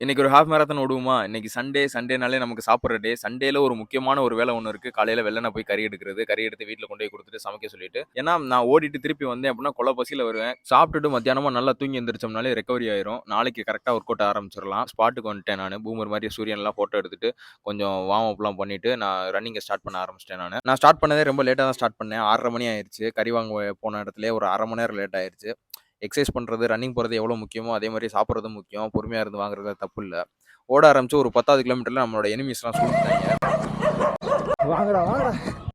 இன்னைக்கு ஒரு half marathon ஓடுவோமா? இன்னைக்கு சண்டேனாலே நமக்கு சாப்பிடுற டே. சண்டேல ஒரு முக்கியமான ஒரு வேலை ஒண்ணு இருக்கு. காலையில வெள்ளன போய் கறி எடுக்கிறது. கறி எடுத்து வீட்ல கொண்டு போய் குடுத்துட்டு சமைக்க சொல்லிட்டு. ஏன்னா, நான் ஓடிட்டு திருப்பி வந்தேன் அப்டின்னா, கொள்ள பசியில வருவேன். சாப்பிட்டுட்டு மத்தியானமா நல்லா தூங்கி எந்திரிச்சோம்னாலே ரெக்கவரி ஆயிரும். நாளைக்கு கரெக்ட்டா ஒர்க் அவுட் ஆரம்பிச்சிரலாம். ஸ்பாட்டுக்கு வந்துட்டேன் நானு. பூமர் மாரி சூரியன்லாம் ஃபோட்டோ எடுத்துட்டு, கொஞ்சம் வார்ம் அப்லாம் பண்ணிட்டு, நான் ரன்னிங்க ஸ்டார்ட் பண்ண ஆரம்பிச்சுட்டேன் நானு. நான் ஸ்டார்ட் பண்ணதே ரொம்ப லேட்டா தான் ஸ்டார்ட் பண்ணேன். 6:30 மணி ஆயிருச்சு. கறி வாங்க போன இடத்திலேயே ஒரு 1/2 மணி நேரம் லேட் ஆயிருச்சு. எக்சர்சைஸ் பண்றது, ரன்னிங் போறது எவ்வளோ முக்கியமோ, அதே மாரி சாப்பிடுறதும் முக்கியம். பொறுமையா இருந்து வாங்குறதுல தப்பு இல்ல. ஓட ஆரம்பிச்சு ஒரு 10வது கிலோமீட்டர்ல நம்மளோட எனிமீஸ்லாம் சூழ்ந்துட்டாய்ங்க. வாங்கடா வாங்கடா.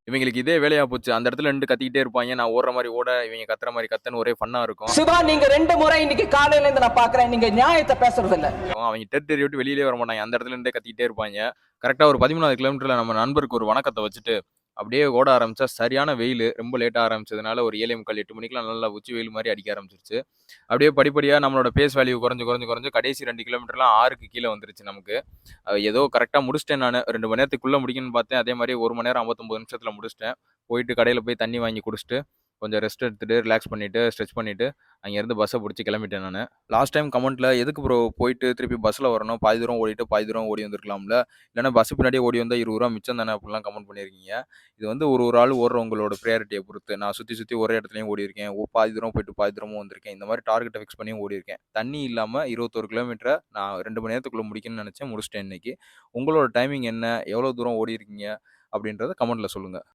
இவங்களுக்கு இதே வேலையா போச்சு. அந்த இடத்துல நின்டு கத்திக்கிட்டே இருப்பாய்ங்க. நான் ஓடுற மாரி ஓட, இவங்க கத்துற மாரி கத்தன்னு ஒரே ஃபன்னா இருக்கும். சிவா, நீங்க 2 முறை இன்னைக்கு காலையில இருந்து நான் பாக்குறேன், நீங்க நியாயத்தை பேசுறது இல்ல. அவங்க டெரிட்டரி விட்டு வெளியிலே வர மாட்டாங்க. அந்த இடத்துல இருந்தே கத்திக்கிட்டே இருப்பாய்ங்க. கரெக்ட்டா ஒரு 13வது கிலோமீட்டர்ல நம்ம நண்பருக்கு ஒரு வணக்கத்த வச்சுட்டு, அப்படியே ஓட ஆரம்பிச்சா சரியான வெயிலு. ரொம்ப லேட்டா ஆரம்பிச்சதுனால ஒரு 7:45, 8 மணிக்கெல்லாம் நல்லா உச்சி வெயில் மாரி அடிக்க ஆரம்பிச்சுருச்சு. அப்படியே படிப்படியா நம்மளோட பேஸ் வேல்யூ குறைஞ்சு கடைசி 2 கிலோமீட்டர்லாம் 6க்கு கீழ வந்துருச்சு நமக்கு. ஏதோ கரெக்ட்டா முடிச்சுட்டேன் நானு. 2 மணி நேரத்துக்குள்ள முடிக்கணும்னு பார்த்தேன். அதே மாரி 1 மணி நேரம் 59 நிமிஷத்துல முடிச்சுட்டேன். போயிட்டு கடையில போய் தண்ணி வாங்கி குடிச்சுட்டு, கொஞ்சம் ரெஸ்ட் எடுத்துட்டு, ரிலாக்ஸ் பண்ணிட்டு, ஸ்ட்ரெச் பண்ணிட்டு, அங்கேருந்து பஸ்ஸ புடிச்சு கிளம்பிட்டேன் நானு. லாஸ்ட் டைம் கமெண்ட்ல எதுக்கு ப்ரோ போயிட்டு திருப்பி பஸ்ல வரணும்? பாதி தூரம் ஓடிட்டு, பாதி தூரம் ஓடி வந்திருக்கலாம்ல. இல்லன்னா பஸ் பின்னாடியே ஓடி வந்தா ரூ. 20 மிச்சம் தானே அப்டிலாம் கமெண்ட் பண்ணியிருக்கீங்க. இது வந்து ஒரு ஆள் ஓடுறவங்களோட பிரையாரிட்டிய பொறுத்து. நான் சுத்தி சுத்தி ஒரே இடத்துலயும் ஓடியிருக்கேன். பாதி தூரம் போயிட்டு பாதி தூரமும் வந்திருக்கேன். இந்த மாரி டார்கெட்ட ஃபிக்ஸ் பண்ணியும் ஓடியிருக்கேன். தண்ணி இல்லாம 21 கிலோமீட்டர நான் 2 மணி நேரத்துக்குள்ள முடிக்கணும்னு நெனச்சேன். முடிச்சுட்டேன் இன்னைக்கு. உங்களோட டைமிங் என்ன? எவ்வளோ தூரம் ஓடியிருக்கீங்க? அப்டின்றத கமெண்ட்ல சொல்லுங்க.